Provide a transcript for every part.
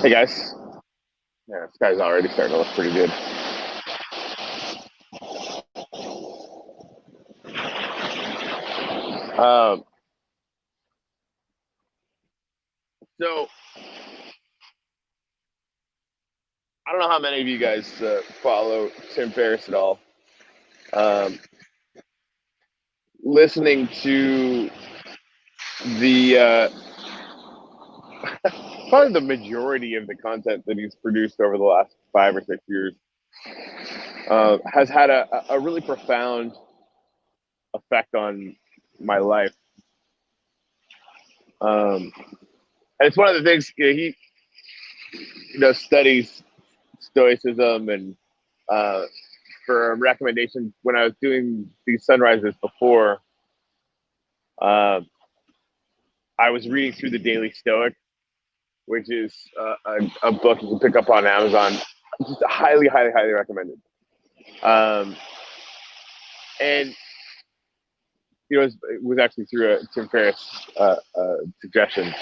Hey guys. Yeah, this guy's already starting to look pretty good. Um, so I don't know how many of you guys follow Tim Ferriss at all. Um, Listening to the probably the majority of the content that he's produced over the last 5 or 6 years has had a really profound effect on my life. And it's one of the things he studies stoicism, and for a recommendation when I was doing these sunrises before, uh, I was reading through the Daily Stoic, which is a book you can pick up on Amazon. Just highly, highly, highly recommended. Um, and it was actually through a Tim Ferriss suggestion.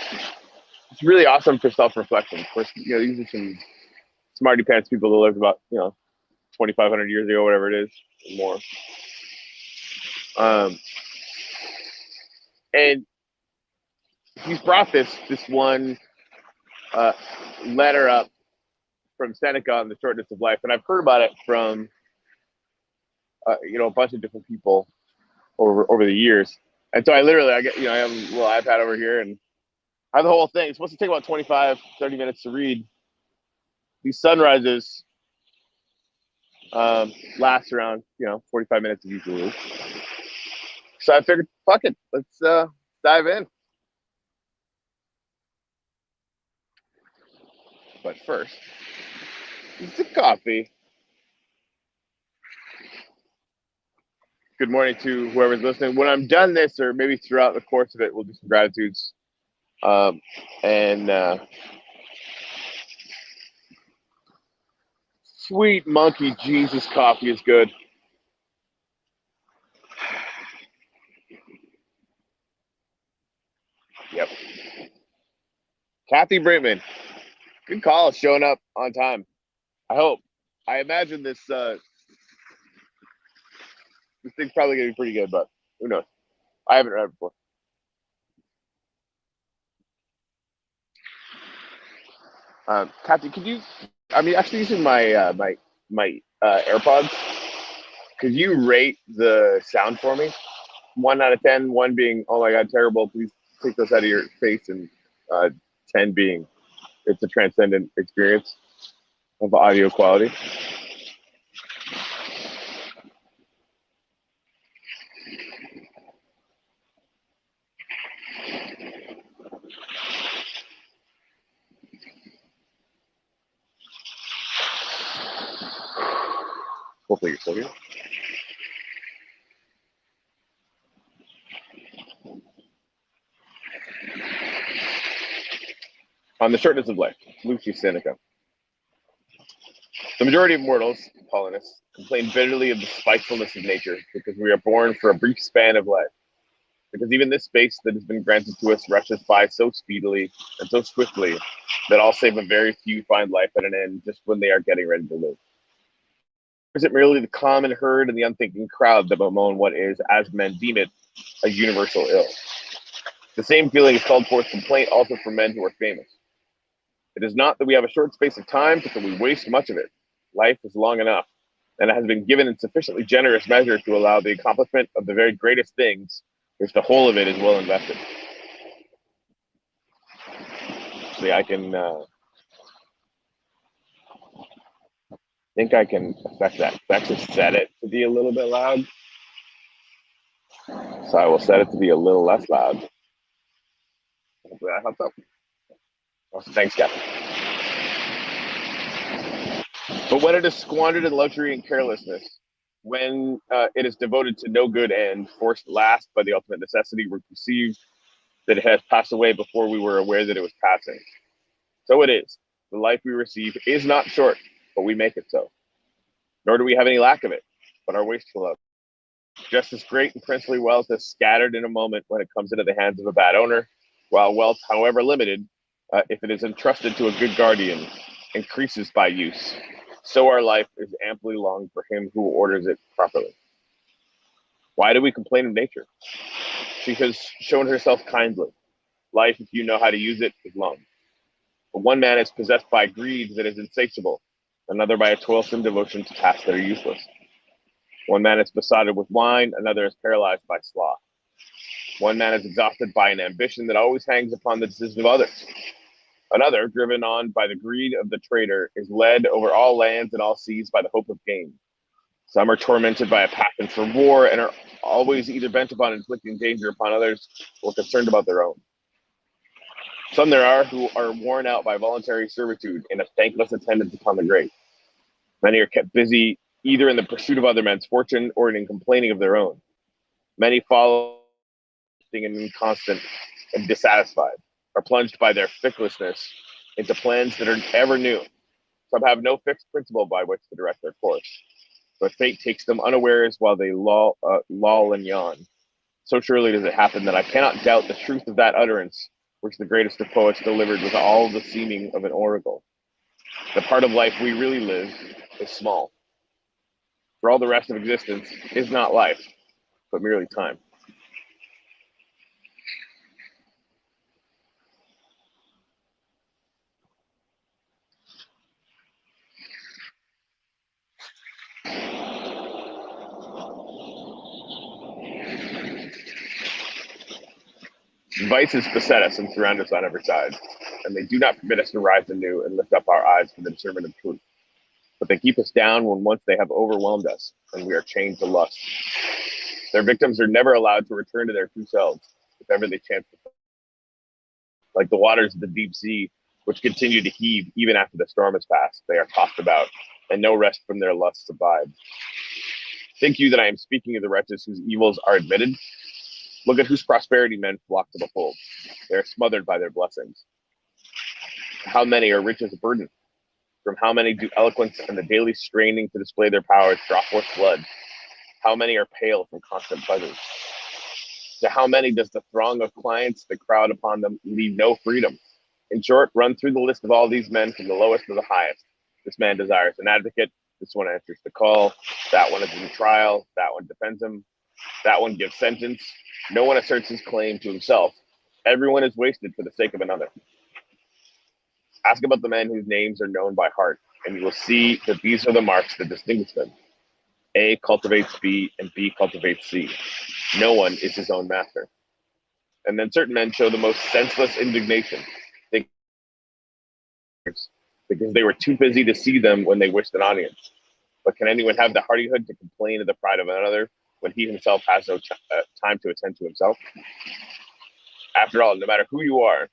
It's really awesome for self-reflection. Of course, these are some smarty pants people that lived about 2,500 years ago, whatever it is, or more. And he's brought this one letter up from Seneca on the Shortness of Life, and I've heard about it from a bunch of different people over the years. And so I have a little iPad over here, and I have the whole thing. It's supposed to take about 25, 30 minutes to read. These sunrises last around 45 minutes usually. So I figured, fuck it, let's dive in. But first, it's a coffee. Good morning to whoever's listening. When I'm done this, or maybe throughout the course of it, we'll do some gratitudes. And sweet monkey Jesus coffee is good. Yep. Kathy Brinkman, good call, showing up on time. I hope. I imagine this thing's probably gonna be pretty good, but who knows? I haven't read it before. Kathy, could you? I mean, actually, using my my AirPods, could you rate the sound for me? 1 out of 10. One being, oh my god, terrible. Please take those out of your face, and 10 being, it's a transcendent experience of audio quality. Hopefully, you're still here. On the Shortness of Life, Lucy Seneca. The majority of mortals, Paulinists, complain bitterly of the spitefulness of nature because we are born for a brief span of life. Because even this space that has been granted to us rushes by so speedily and so swiftly that all save a very few find life at an end just when they are getting ready to live. Or is it merely the common herd and the unthinking crowd that bemoan what is, as men deem it, a universal ill? The same feeling is called forth complaint also from men who are famous. It is not that we have a short space of time, but that we waste much of it. Life is long enough, and it has been given in sufficiently generous measure to allow the accomplishment of the very greatest things, if the whole of it is well invested. See, I think I can affect that. I actually set it to be a little bit loud. So I will set it to be a little less loud. Hopefully that helps out. Also, thanks, Captain. But when it is squandered in luxury and carelessness, when it is devoted to no good end, forced last by the ultimate necessity, we perceive that it has passed away before we were aware that it was passing. So it is. The life we receive is not short, but we make it so. Nor do we have any lack of it, but are wasteful of it. Just as great and princely wealth is scattered in a moment when it comes into the hands of a bad owner, while wealth, however limited, if it is entrusted to a good guardian, increases by use. So our life is amply long for him who orders it properly. Why do we complain of nature? She has shown herself kindly. Life, if you know how to use it, is long. But one man is possessed by greed that is insatiable, another by a toilsome devotion to tasks that are useless. One man is besotted with wine, another is paralyzed by sloth. One man is exhausted by an ambition that always hangs upon the decision of others. Another, driven on by the greed of the trader, is led over all lands and all seas by the hope of gain. Some are tormented by a passion for war and are always either bent upon inflicting danger upon others or concerned about their own. Some there are who are worn out by voluntary servitude in a thankless attendance upon the great. Many are kept busy either in the pursuit of other men's fortune or in complaining of their own. Many follow and inconstant and dissatisfied, are plunged by their ficklessness into plans that are ever new. Some have no fixed principle by which to direct their course, but fate takes them unawares while they loll and yawn. So surely does it happen that I cannot doubt the truth of that utterance which the greatest of poets delivered with all the seeming of an oracle. The part of life we really live is small, for all the rest of existence is not life, but merely time. Vices beset us and surround us on every side, and they do not permit us to rise anew and lift up our eyes for the discernment of truth. But they keep us down when once they have overwhelmed us and we are chained to lust. Their victims are never allowed to return to their true selves, if ever they chance to. Like the waters of the deep sea, which continue to heave even after the storm has passed, they are tossed about, and no rest from their lusts abides. Think you that I am speaking of the wretches whose evils are admitted? Look at whose prosperity men flock to behold. They are smothered by their blessings. How many are rich as a burden? From how many do eloquence and the daily straining to display their powers draw forth blood? How many are pale from constant pleasures? To how many does the throng of clients that crowd upon them leave no freedom? In short, run through the list of all these men from the lowest to the highest. This man desires an advocate. This one answers the call. That one is in trial. That one defends him. That one gives sentence. No one asserts his claim to himself. Everyone is wasted for the sake of another. Ask about the men whose names are known by heart, and you will see that these are the marks that distinguish them. A cultivates B, and B cultivates C. No one is his own master. And then certain men show the most senseless indignation. They, because they were too busy to see them when they wished an audience. But can anyone have the hardihood to complain of the pride of another when he himself has no time to attend to himself? After all, no matter who you are,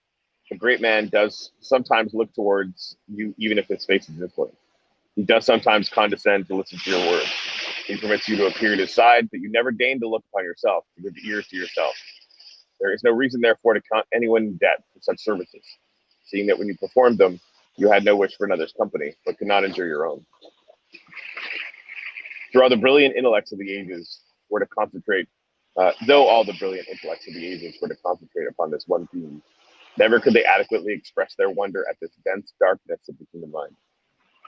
a great man does sometimes look towards you, even if his face is insolent. He does sometimes condescend to listen to your words. He permits you to appear at his side, but you never deign to look upon yourself, to give ears to yourself. There is no reason, therefore, to count anyone in debt for such services, seeing that when you performed them, you had no wish for another's company, but could not endure your own. Through all the brilliant intellects of the ages were to concentrate, though all the brilliant intellects of the ages were to concentrate upon this one theme, never could they adequately express their wonder at this dense darkness of the human mind.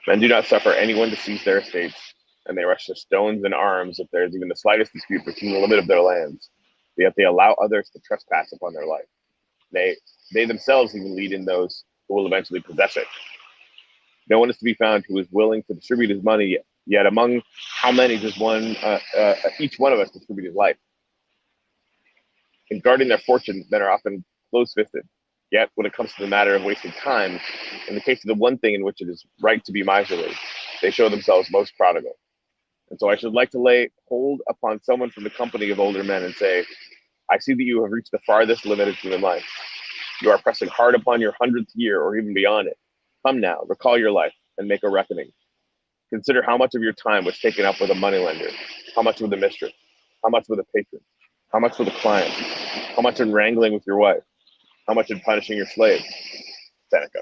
Men do not suffer anyone to seize their estates, and they rush to stones and arms if there is even the slightest dispute between the limit of their lands. Yet they allow others to trespass upon their life. They themselves even lead in those who will eventually possess it. No one is to be found who is willing to distribute his money, yet among how many does each one of us distribute his life? In guarding their fortune, men are often close-fisted. Yet, when it comes to the matter of wasting time, in the case of the one thing in which it is right to be miserly, they show themselves most prodigal. And so I should like to lay hold upon someone from the company of older men and say, I see that you have reached the farthest limit of human life. You are pressing hard upon your 100th year or even beyond it. Come now, recall your life and make a reckoning. Consider how much of your time was taken up with a moneylender, how much with a mistress, how much with a patron, how much with a client, how much in wrangling with your wife, how much in punishing your slaves, Seneca,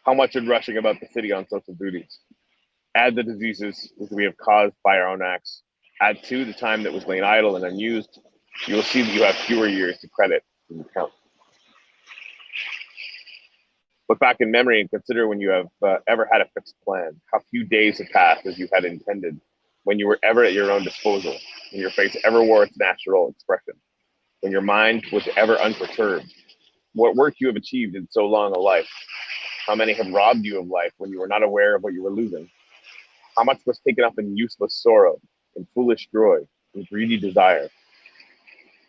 how much in rushing about the city on social duties. Add the diseases which we have caused by our own acts. Add to the time that was laid idle and unused. You will see that you have fewer years to credit than you count. Look back in memory and consider when you have ever had a fixed plan. How few days have passed as you had intended, when you were ever at your own disposal, when your face ever wore its natural expression, when your mind was ever unperturbed. What work you have achieved in so long a life. How many have robbed you of life when you were not aware of what you were losing? How much was taken up in useless sorrow, in foolish joy, in greedy desire,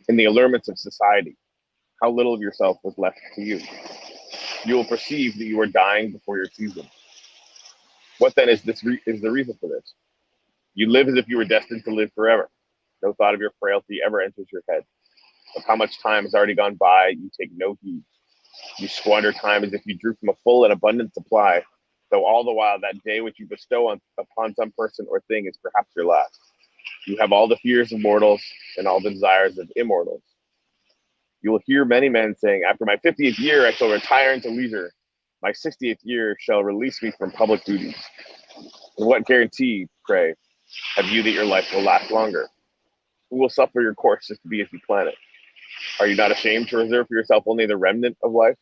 in the allurements of society? How little of yourself was left to you? You will perceive that you are dying before your season. What then is the reason for this? You live as if you were destined to live forever. No thought of your frailty ever enters your head. Of how much time has already gone by, you take no heed. You squander time as if you drew from a full and abundant supply, though all the while that day which you bestow upon some person or thing is perhaps your last. You have all the fears of mortals and all the desires of immortals. You will hear many men saying, after my 50th year, I shall retire into leisure. My 60th year shall release me from public duties. And what guarantee, pray, have you that your life will last longer? Who will suffer your course just to be as you plan it? Are you not ashamed to reserve for yourself only the remnant of life,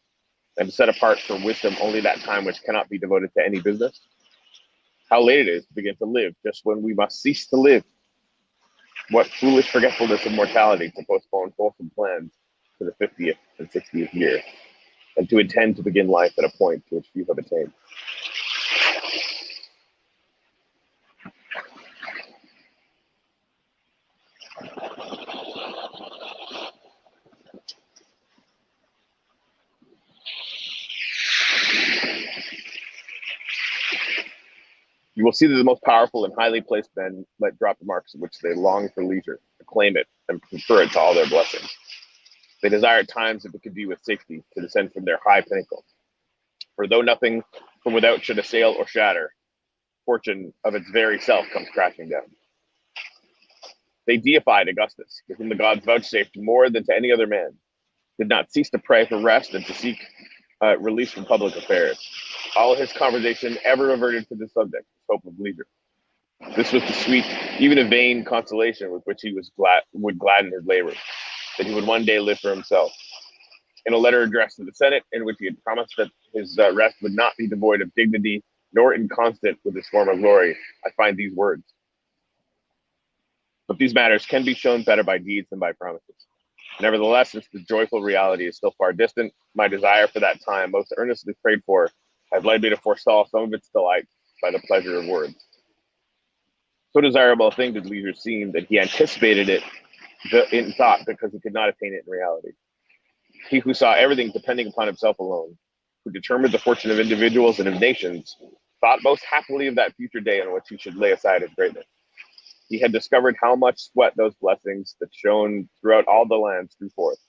and to set apart for wisdom only that time which cannot be devoted to any business? How late it is to begin to live just when we must cease to live. What foolish forgetfulness of mortality to postpone wholesome plans to the 50th and 60th year, and to intend to begin life at a point to which few have attained. You will see that the most powerful and highly placed men let drop the marks in which they long for leisure, acclaim it, and prefer it to all their blessings. They desire at times, if it could be with safety, to descend from their high pinnacle. For though nothing from without should assail or shatter, fortune of its very self comes crashing down. They deified Augustus, to whom the gods vouchsafed more than to any other man, did not cease to pray for rest and to seek release from public affairs. All his conversation ever reverted to the subject, hope of leisure. This was the sweet, even a vain consolation with which he would gladden his labor, that he would one day live for himself. In a letter addressed to the Senate, in which he had promised that his rest would not be devoid of dignity, nor inconstant with his former glory, I find these words. But these matters can be shown better by deeds than by promises. Nevertheless, since the joyful reality is still far distant, my desire for that time, most earnestly prayed for, has led me to forestall some of its delights by the pleasure of words. So desirable a thing did leisure seem that he anticipated it in thought because he could not attain it in reality. He who saw everything depending upon himself alone, who determined the fortune of individuals and of nations, thought most happily of that future day on which he should lay aside his greatness. He had discovered how much sweat those blessings that shone throughout all the lands drew forth,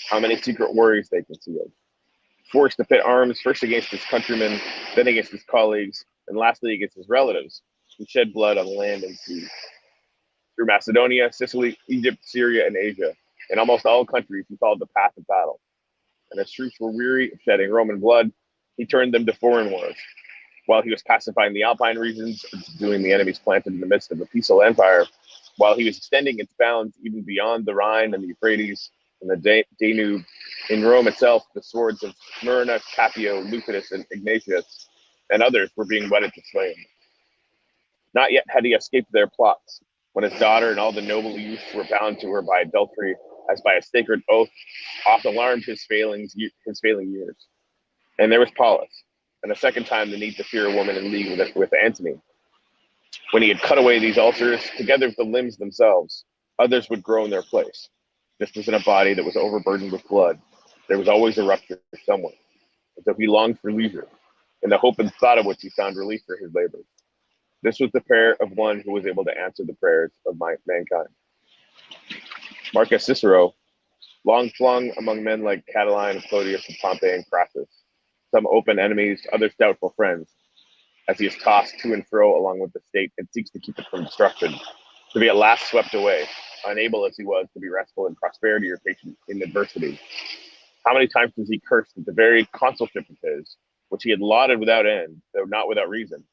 how many secret worries they concealed. Forced to pit arms first against his countrymen, then against his colleagues, and lastly against his relatives, who shed blood on land and sea. Through Macedonia, Sicily, Egypt, Syria, and Asia, in almost all countries, he followed the path of battle. And as troops were weary of shedding Roman blood, he turned them to foreign wars. While he was pacifying the Alpine regions, subduing the enemies planted in the midst of a peaceful empire, while he was extending its bounds even beyond the Rhine and the Euphrates and the Danube, in Rome itself, the swords of Smyrna, Capio, Lepidus, and Ignatius, and others were being whetted to flame. Not yet had he escaped their plots, when his daughter and all the noble youths were bound to her by adultery, as by a sacred oath, oft alarmed his failing years. And there was Paulus, and a second time the need to fear a woman in league with Antony. When he had cut away these ulcers, together with the limbs themselves, others would grow in their place. Just as in a body that was overburdened with blood, there was always a rupture somewhere. And so he longed for leisure, in the hope and thought of which he found relief for his labors. This was the prayer of one who was able to answer the prayers of mankind. Marcus Cicero, long flung among men like Catiline, Clodius, and Pompey, and Crassus, some open enemies, others doubtful friends, as he is tossed to and fro along with the state and seeks to keep it from destruction, to be at last swept away, unable as he was to be restful in prosperity or patient in adversity. How many times does he curse that the very consulship of his, which he had lauded without end, though not without reason?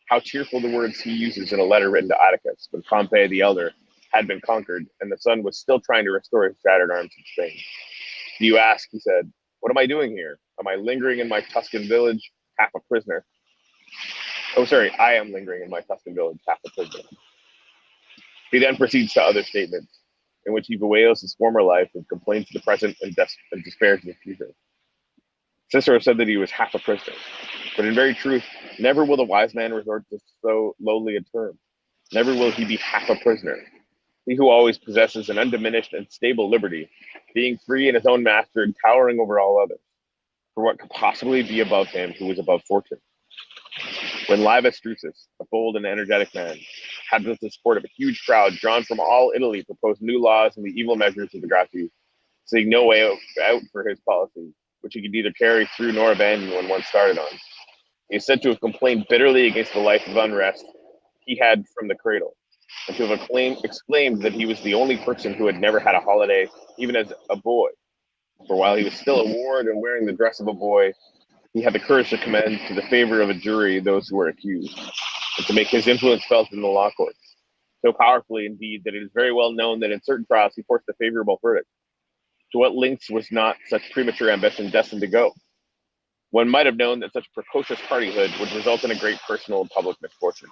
How cheerful the words he uses in a letter written to Atticus, when Pompey the elder had been conquered, and the son was still trying to restore his shattered arms in Spain. Do you ask, he said, What am I doing here? Am I lingering in my Tuscan village, half a prisoner? Oh, sorry, I am lingering in my Tuscan village, half a prisoner. He then proceeds to other statements, in which he bewails his former life and complains of the present and despairs of the future. Cicero said that he was half a prisoner, but in very truth, never will the wise man resort to so lowly a term. Never will he be half a prisoner. He who always possesses an undiminished and stable liberty, being free and his own master and towering over all others. For what could possibly be above him who is above fortune? When Livius Drusus, a bold and energetic man, had the support of a huge crowd drawn from all Italy, proposed new laws and the evil measures of the Gracchi, seeing no way out for his policy, which he could neither carry through nor abandon when once started on. He is said to have complained bitterly against the life of unrest he had from the cradle, and to have exclaimed that he was the only person who had never had a holiday, even as a boy. For while he was still a ward and wearing the dress of a boy, he had the courage to commend to the favor of a jury those who were accused, and to make his influence felt in the law courts, so powerfully indeed that it is very well known that in certain trials he forced a favorable verdict. To what lengths was not such premature ambition destined to go? One might have known that such precocious hardihood would result in a great personal and public misfortune.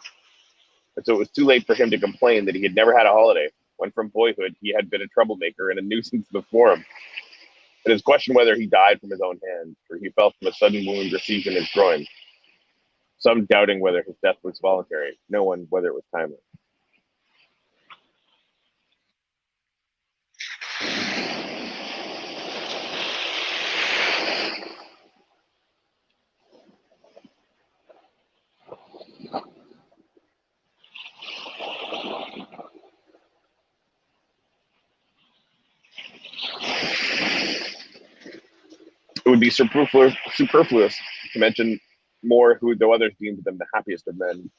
And so it was too late for him to complain that he had never had a holiday, when from boyhood he had been a troublemaker and a nuisance to the forum. It is questioned whether he died from his own hand, for he fell from a sudden wound received in his groin, some doubting whether his death was voluntary, no one whether it was timely. It would be superfluous to mention more who, though others deemed them the happiest of men,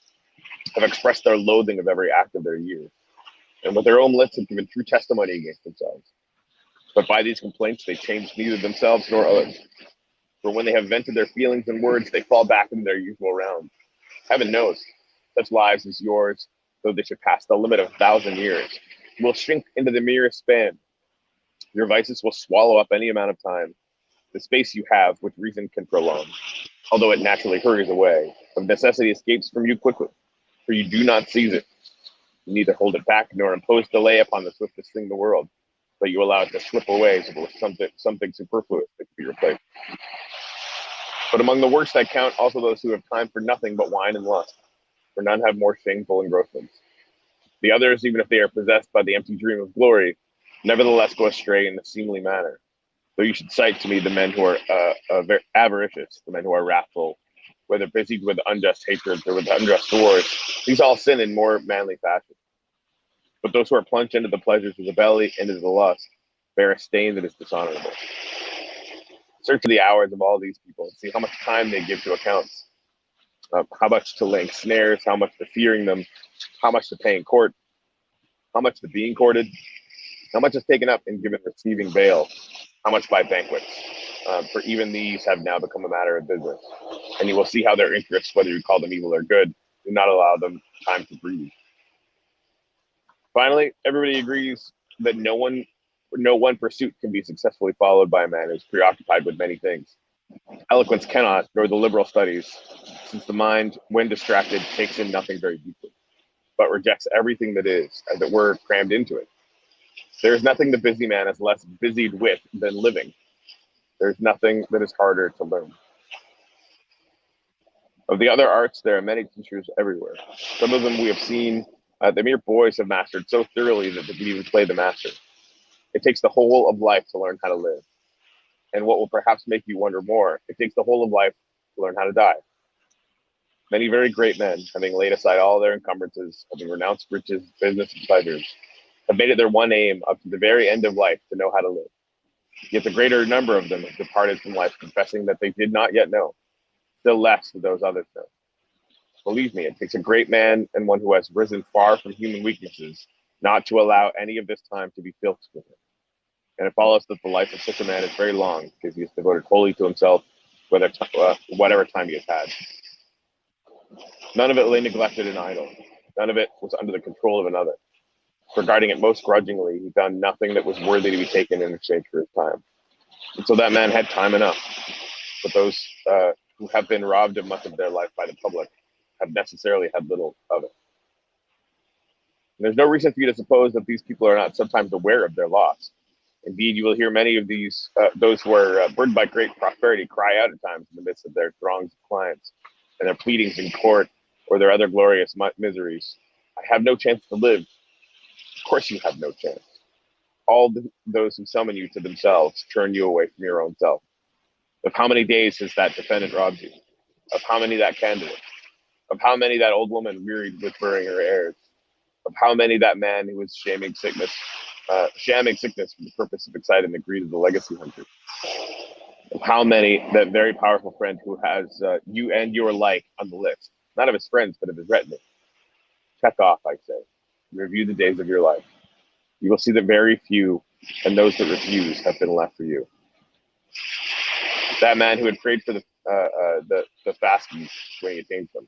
have expressed their loathing of every act of their years, and with their own lips have given true testimony against themselves. But by these complaints they change neither themselves nor others. For when they have vented their feelings in words, they fall back into their usual round. Heaven knows, such lives as yours, though they should pass the limit of 1,000 years, will shrink into the merest span. Your vices will swallow up any amount of time, the space you have which reason can prolong, although it naturally hurries away. Of necessity escapes from you quickly, for you do not seize it. You neither hold it back nor impose delay upon the swiftest thing in the world, but you allow it to slip away as if it was something superfluous that could be replaced. But among the worst I count also those who have time for nothing but wine and lust, for none have more shameful engrossments. The others, even if they are possessed by the empty dream of glory, nevertheless go astray in a seemly manner. Though you should cite to me the men who are avaricious, the men who are wrathful, whether busied with unjust hatreds or with unjust wars, these all sin in more manly fashion. But those who are plunged into the pleasures of the belly and into the lust bear a stain that is dishonorable. Search the hours of all these people and see how much time they give to accounts, how much to laying snares, how much to fearing them, how much to paying court, how much to being courted, how much is taken up in giving receiving bail, how much by banquets. For even these have now become a matter of business. And you will see how their interests, whether you call them evil or good, do not allow them time to breathe. Finally, everybody agrees that no one pursuit can be successfully followed by a man who is preoccupied with many things. Eloquence cannot, nor the liberal studies, since the mind, when distracted, takes in nothing very deeply, but rejects everything that is, as it were, crammed into it. There is nothing the busy man is less busied with than living. There is nothing that is harder to learn. Of the other arts, there are many teachers everywhere. Some of them we have seen the mere boys have mastered so thoroughly that they can even play the master. It takes the whole of life to learn how to live. And what will perhaps make you wonder more, it takes the whole of life to learn how to die. Many very great men, having laid aside all their encumbrances, having renounced riches, business, and pleasures, have made it their one aim up to the very end of life to know how to live. Yet the greater number of them have departed from life confessing that they did not yet know, still less do those others know. Believe me, it takes a great man and one who has risen far from human weaknesses not to allow any of this time to be filched with him. And it follows that the life of such a man is very long because he is devoted wholly to himself, whatever time he has had. None of it lay neglected and idle. None of it was under the control of another. Regarding it most grudgingly, he found nothing that was worthy to be taken in exchange for his time. And so that man had time enough, but those who have been robbed of much of their life by the public have necessarily had little of it. And there's no reason for you to suppose that these people are not sometimes aware of their loss. Indeed, you will hear many of those who are burdened by great prosperity cry out at times in the midst of their throngs of clients and their pleadings in court or their other glorious miseries. I have no chance to live. Of course you have no chance. Those who summon you to themselves turn you away from your own self. Of how many days has that defendant robbed you? Of how many that candidate? Of how many that old woman wearied with burying her heirs? Of how many that man who was shamming sickness for the purpose of exciting the greed of the legacy hunter? Of how many that very powerful friend who has you and your like on the list, not of his friends, but of his retinue? Check off, I say. Review the days of your life. You will see that very few, and those that refuse, have been left for you. That man who had prayed for the fasties when he attains them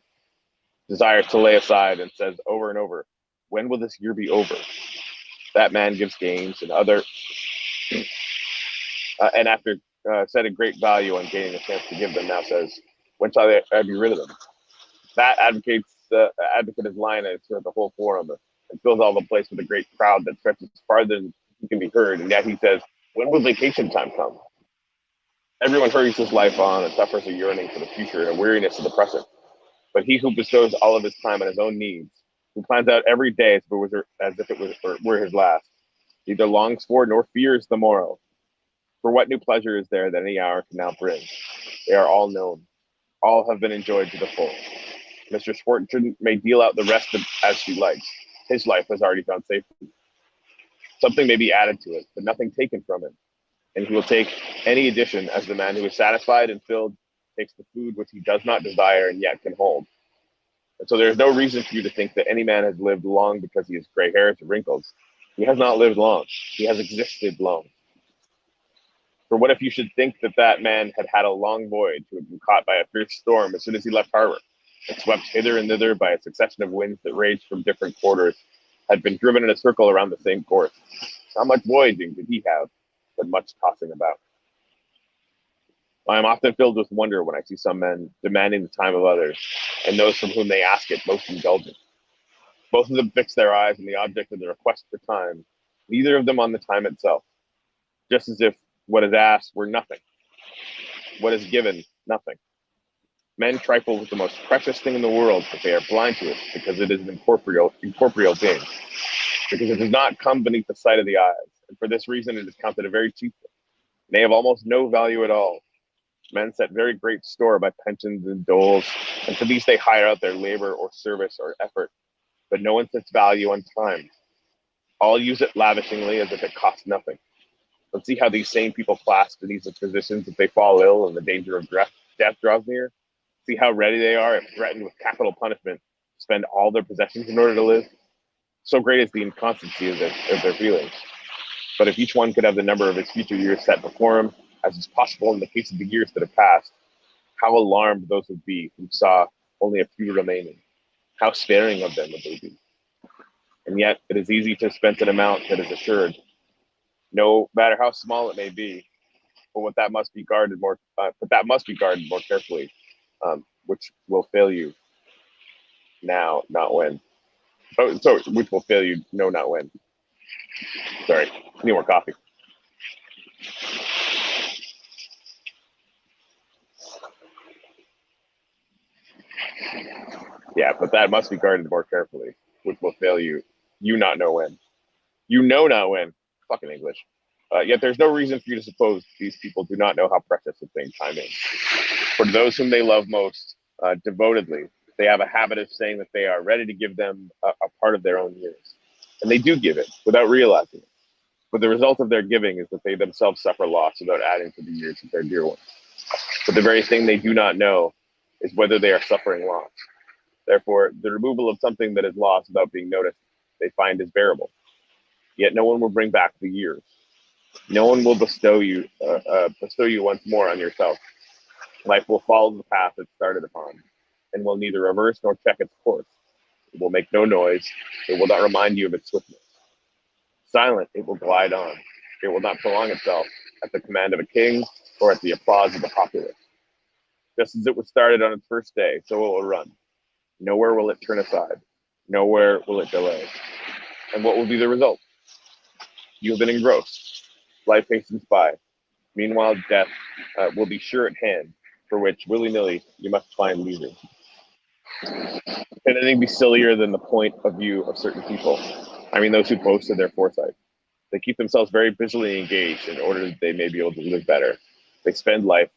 desires to lay aside and says over and over, "When will this year be over?" That man gives gains and and after setting great value on gaining a chance to give them, now says, "When shall I be rid of them?" That advocate is lying throughout the whole forum and fills all the place with a great crowd that stretches farther than he can be heard, and yet he says, "When will vacation time come?" Everyone hurries his life on and suffers a yearning for the future and a weariness of the present. But he who bestows all of his time on his own needs, who plans out every day as if it were his last, neither longs for nor fears the morrow. For what new pleasure is there that any hour can now bring? They are all known. All have been enjoyed to the full. Mistress Fortune may deal out the rest as she likes. His life has already found safety. Something may be added to it, but nothing taken from it. And he will take any addition as the man who is satisfied and filled takes the food which he does not desire and yet can hold. And so there is no reason for you to think that any man has lived long because he has gray hairs or wrinkles. He has not lived long. He has existed long. For what if you should think that that man had had a long voyage, who had been caught by a fierce storm as soon as he left harbor, and swept hither and thither by a succession of winds that raged from different quarters, had been driven in a circle around the same course? How much voyaging did he have, but much tossing about? I am often filled with wonder when I see some men demanding the time of others, and those from whom they ask it most indulgent. Both of them fix their eyes on the object of the request for time, neither of them on the time itself, just as if what is asked were nothing, what is given nothing. Men trifle with the most precious thing in the world, but they are blind to it because it is an incorporeal being, because it does not come beneath the sight of the eyes, and for this reason it is counted a very cheap thing. They have almost no value at all. Men set very great store by pensions and doles, and to these they hire out their labor or service or effort, but no one sets value on time. All use it lavishingly as if it costs nothing. Let's see how these same people clasp beneath the physicians if they fall ill and the danger of death draws near. See how ready they are, if threatened with capital punishment, to spend all their possessions in order to live. So great is the inconstancy of their feelings. But if each one could have the number of his future years set before him, as is possible in the case of the years that have passed, how alarmed those would be who saw only a few remaining. How sparing of them would they be? And yet it is easy to spend an amount that is assured, no matter how small it may be, but that must be guarded more carefully, which will fail you now, not when. Oh, so which will fail you, no, not when. Sorry, need more coffee. Yeah, but that must be guarded more carefully, which will fail you, you not know when. You know not when. Fucking English. Yet there's no reason for you to suppose these people do not know how precious a thing time is. For those whom they love most devotedly, they have a habit of saying that they are ready to give them a part of their own years. And they do give it without realizing it. But the result of their giving is that they themselves suffer loss without adding to the years of their dear ones. But the very thing they do not know is whether they are suffering loss. Therefore, the removal of something that is lost without being noticed, they find is bearable. Yet no one will bring back the years. No one will bestow you once more on yourself. Life will follow the path it started upon, and will neither reverse nor check its course. It will make no noise. It will not remind you of its swiftness. Silent, it will glide on. It will not prolong itself. at the command of a king or at the applause of the populace. Just as it was started on its first day, so it will run. Nowhere will it turn aside. Nowhere will it delay. And what will be the result? You have been engrossed. Life hastens by. Meanwhile, death will be sure at hand, for which, willy-nilly, you must find leisure. Can anything be sillier than the point of view of certain people? I mean, those who boast of their foresight. They keep themselves very busily engaged in order that they may be able to live better. They spend life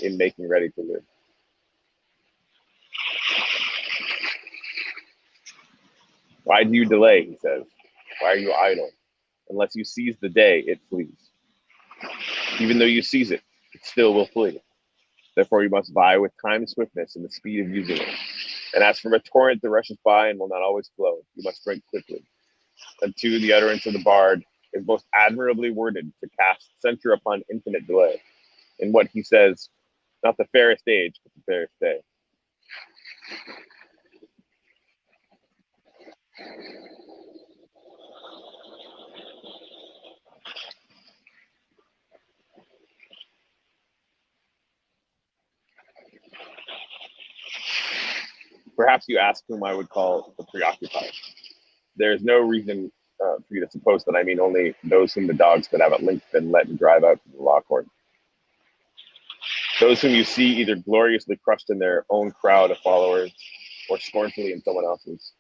in making ready to live. Why do you delay, he says. Why are you idle? Unless you seize the day, it flees. Even though you seize it, it still will flee. Therefore, you must vie with time's swiftness and the speed of using it. And as from a torrent that rushes by and will not always flow, you must drink quickly. And two, the utterance of the bard is most admirably worded to cast censure upon infinite delay. In what he says, not the fairest age, but the fairest day. Perhaps you ask whom I would call the preoccupied. There is no reason for you to suppose that I mean only those whom the dogs could have at length been let drive out from the law court. Those whom you see either gloriously crushed in their own crowd of followers or scornfully in someone else's.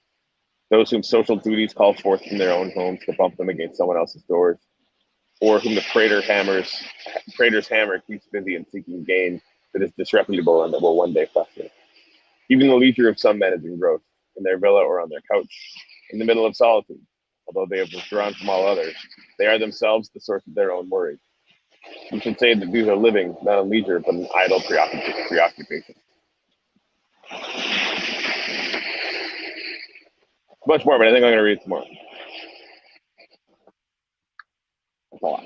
Those whom social duties call forth from their own homes to bump them against someone else's doors, or whom the praetor's hammer keeps busy in seeking gain that is disreputable and that will one day fester. Even the leisure of some men is engrossed, in their villa or on their couch, in the middle of solitude. Although they have withdrawn from all others, they are themselves the source of their own worry. You should say that these are living, not in leisure, but an idle preoccupation. Much more, but I think I'm going to read some more. That's a lot.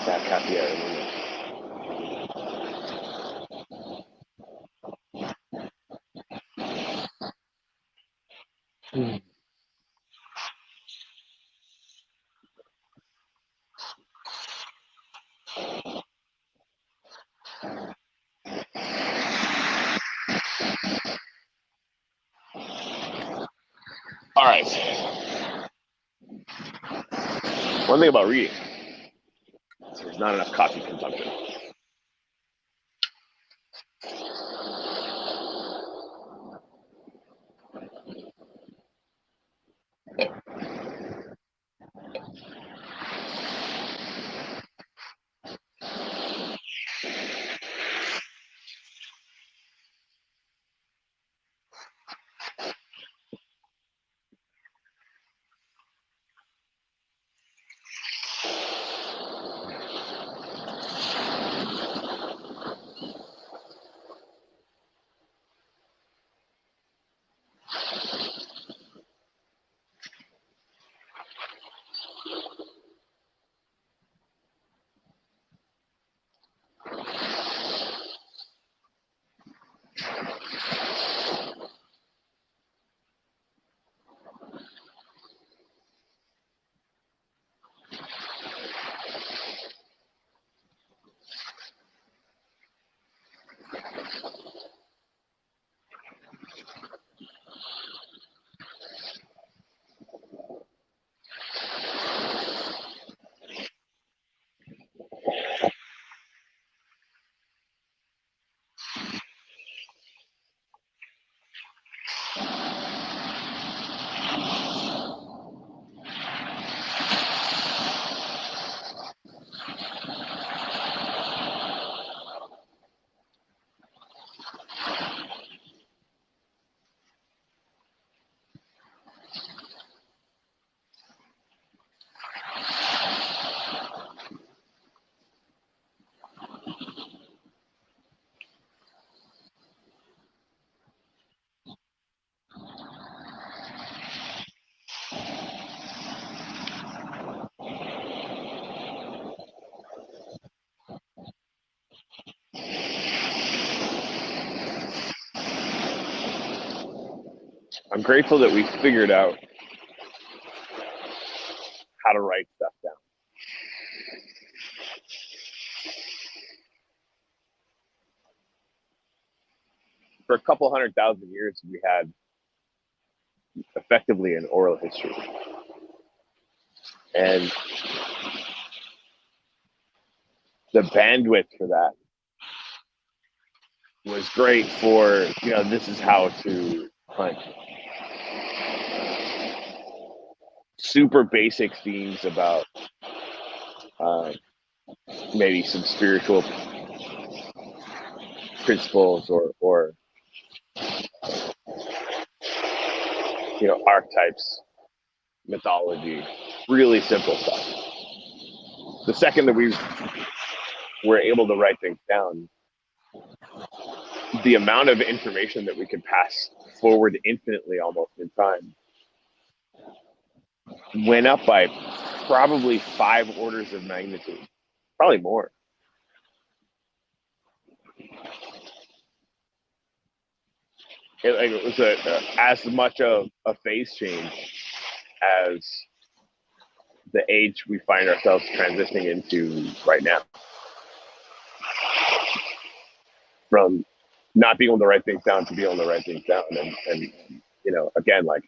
That happy hour. All right. One thing about reading, there's not enough coffee consumption. I'm grateful that we figured out how to write stuff down. For a couple 100,000 years, we had effectively an oral history. And the bandwidth for that was great for, this is how to hunt. Super basic themes about maybe some spiritual principles or archetypes, mythology, really simple stuff. The second that we were able to write things down, the amount of information that we could pass forward infinitely almost in time went up by probably 5 orders of magnitude, probably more. It was as much of a phase change as the age we find ourselves transitioning into right now. From not being able to write things down to being able to write things down, and again, like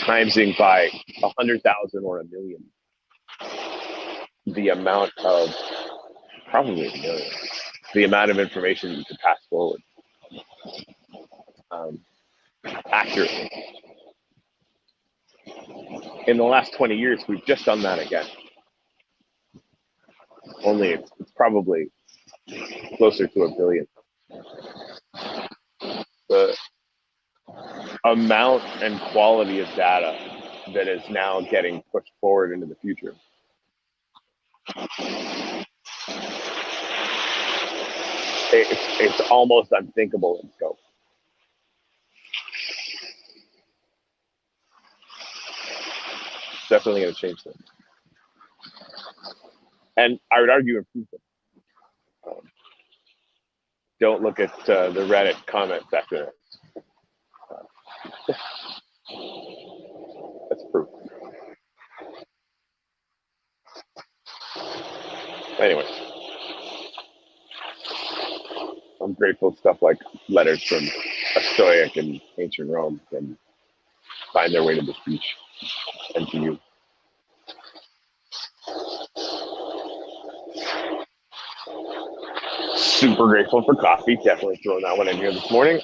timesing by 100,000 or 1 million the amount of, probably 1 million, the amount of information you can pass forward accurately. In the last 20 years, we've just done that again. Only it's probably closer to 1 billion. The amount and quality of data that is now getting pushed forward into the future. It's almost unthinkable in scope. Definitely going to change things. And I would argue improve them. Don't look at the Reddit comment section. That's proof. Anyway, I'm grateful stuff like letters from a Stoic in ancient Rome can find their way to the speech and to you. Super grateful for coffee. Definitely throwing that one in here this morning.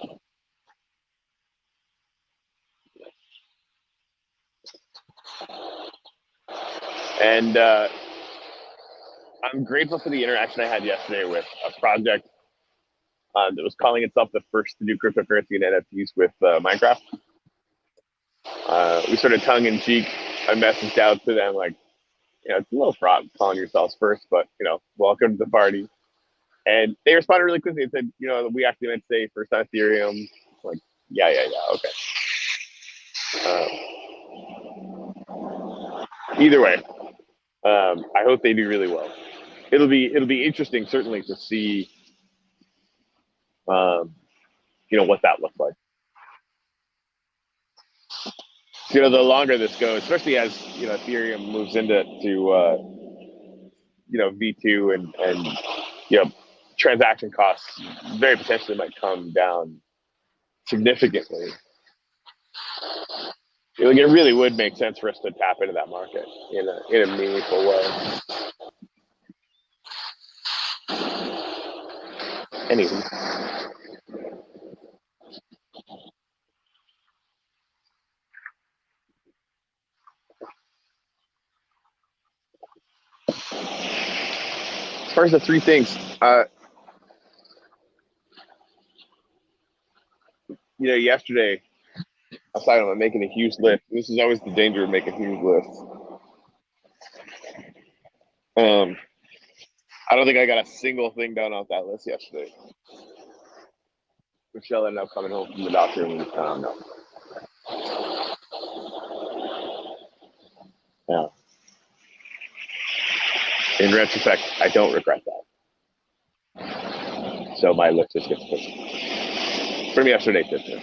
And I'm grateful for the interaction I had yesterday with a project that was calling itself the first to do cryptocurrency and NFTs with Minecraft. We sort of tongue in cheek. I messaged out to them like, it's a little fraught calling yourselves first, but welcome to the party. And they responded really quickly and said, we actually meant to say first on Ethereum. Like, yeah, okay. Either way, I hope they do really well. It'll be interesting, certainly, to see, what that looks like. The longer this goes, especially as Ethereum moves into V2 and transaction costs very potentially might come down significantly. It really would make sense for us to tap into that market in a meaningful way. Anyway. As far as the 3 things, yesterday I was talking about making a huge list. This is always the danger of making huge lists. I don't think I got a single thing done off that list yesterday. Michelle ended up coming home from the doctor and no. Yeah. In retrospect, I don't regret that. So my list just gets pushed. From yesterday's business.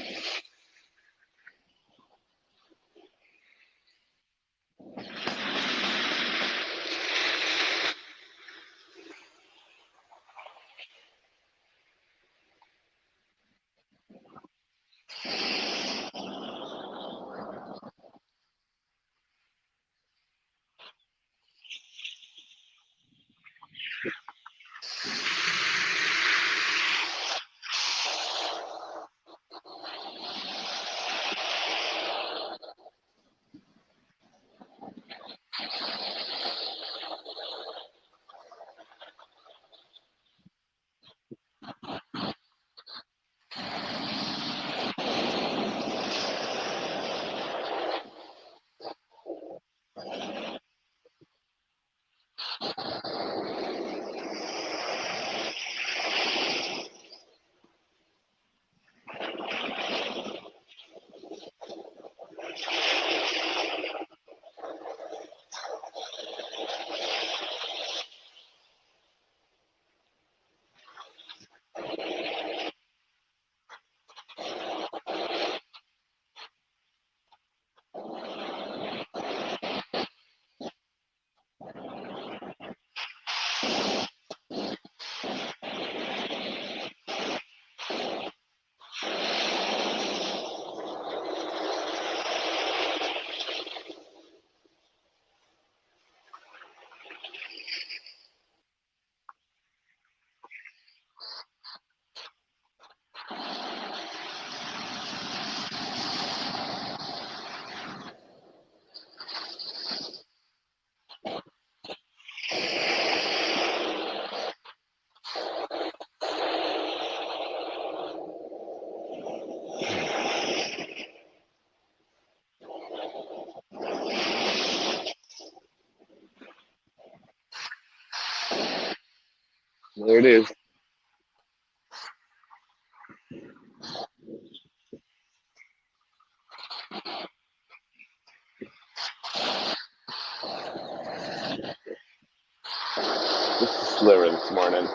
There it is. Just a sliver this morning.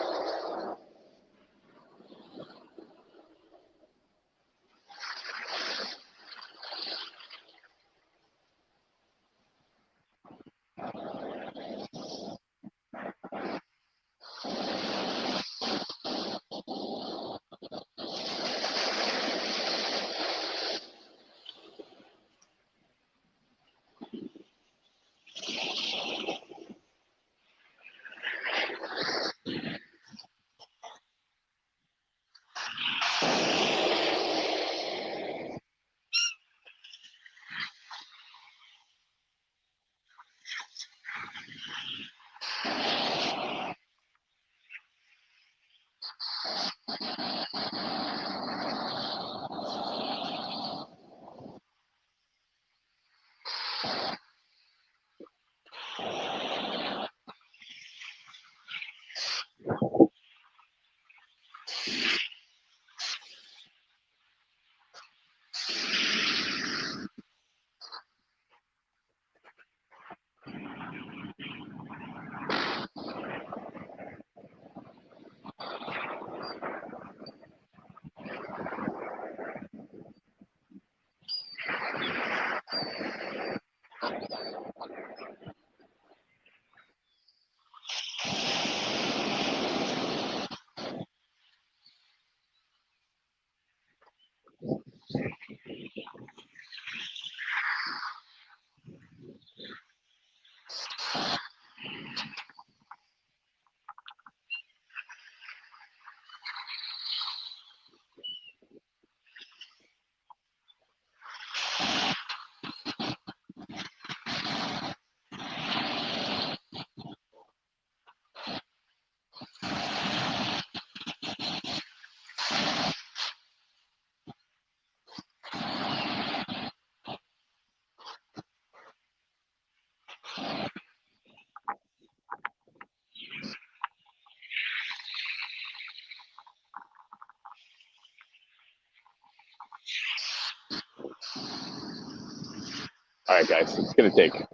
All right, guys, it's going to take a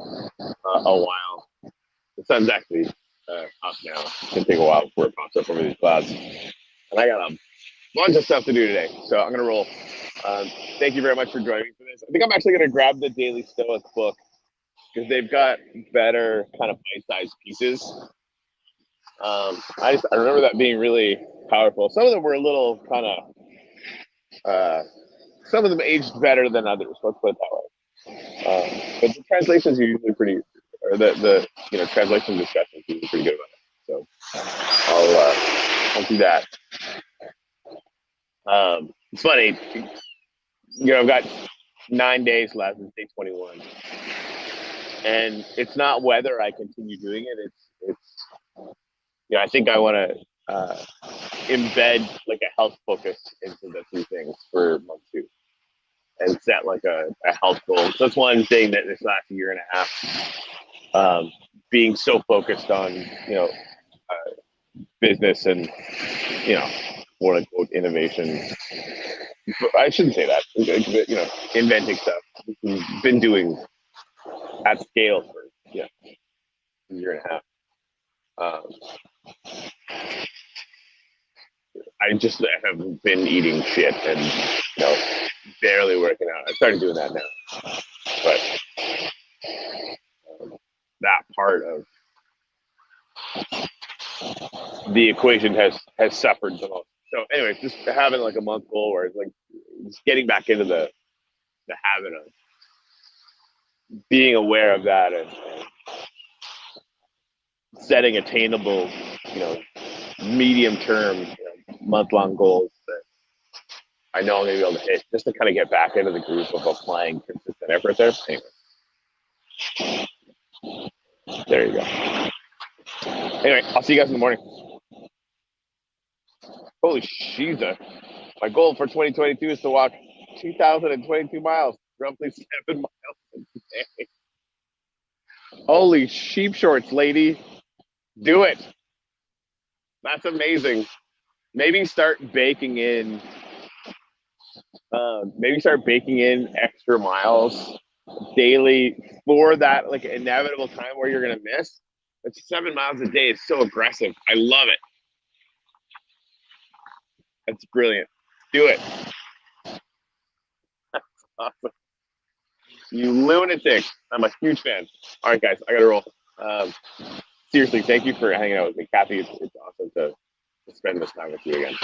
while. The sun's actually up now. It's going to take a while before it pops up over these clouds. And I got a bunch of stuff to do today, so I'm going to roll. Thank you very much for joining me for this. I think I'm actually going to grab the Daily Stoic book because they've got better kind of bite-sized pieces. I remember that being really powerful. Some of them were a little kind of some of them aged better than others. Let's put it that way. But the translations are usually pretty, or the translation discussions are usually pretty good about it. So I'll do that. It's funny, I've got 9 days left. It's day 21, and it's not whether I continue doing it. It's I think I want to embed like a health focus into the 3 things for month 2 and set like a health goal. So that's one thing that this last year and a half, being so focused on, business and, quote unquote innovation. I shouldn't say that, but, inventing stuff. We've been doing at scale for, a year and a half. I just have been eating shit and, barely working out. I started doing that now, but that part of the equation has suffered the most. So, anyways, just having like a month goal where it's like just getting back into the habit of being aware of that and setting attainable, medium term, month long goals that I know I'm gonna be able to hit, just to kind of get back into the groove of applying consistent effort there. Anyway, there you go. Anyway, I'll see you guys in the morning. Holy shiza. My goal for 2022 is to walk 2,022 miles, roughly 7 miles a day. Holy sheep shorts, lady. Do it. That's amazing. Maybe start baking in. Maybe start baking in extra miles daily for that like inevitable time where you're gonna miss. It's 7 miles a day. It's so aggressive. I love it. It's brilliant. Do it. Awesome. You lunatic. I'm a huge fan. All right, guys, I gotta roll. Um, Seriously, thank you for hanging out with me, Kathy. It's awesome to spend this time with you again.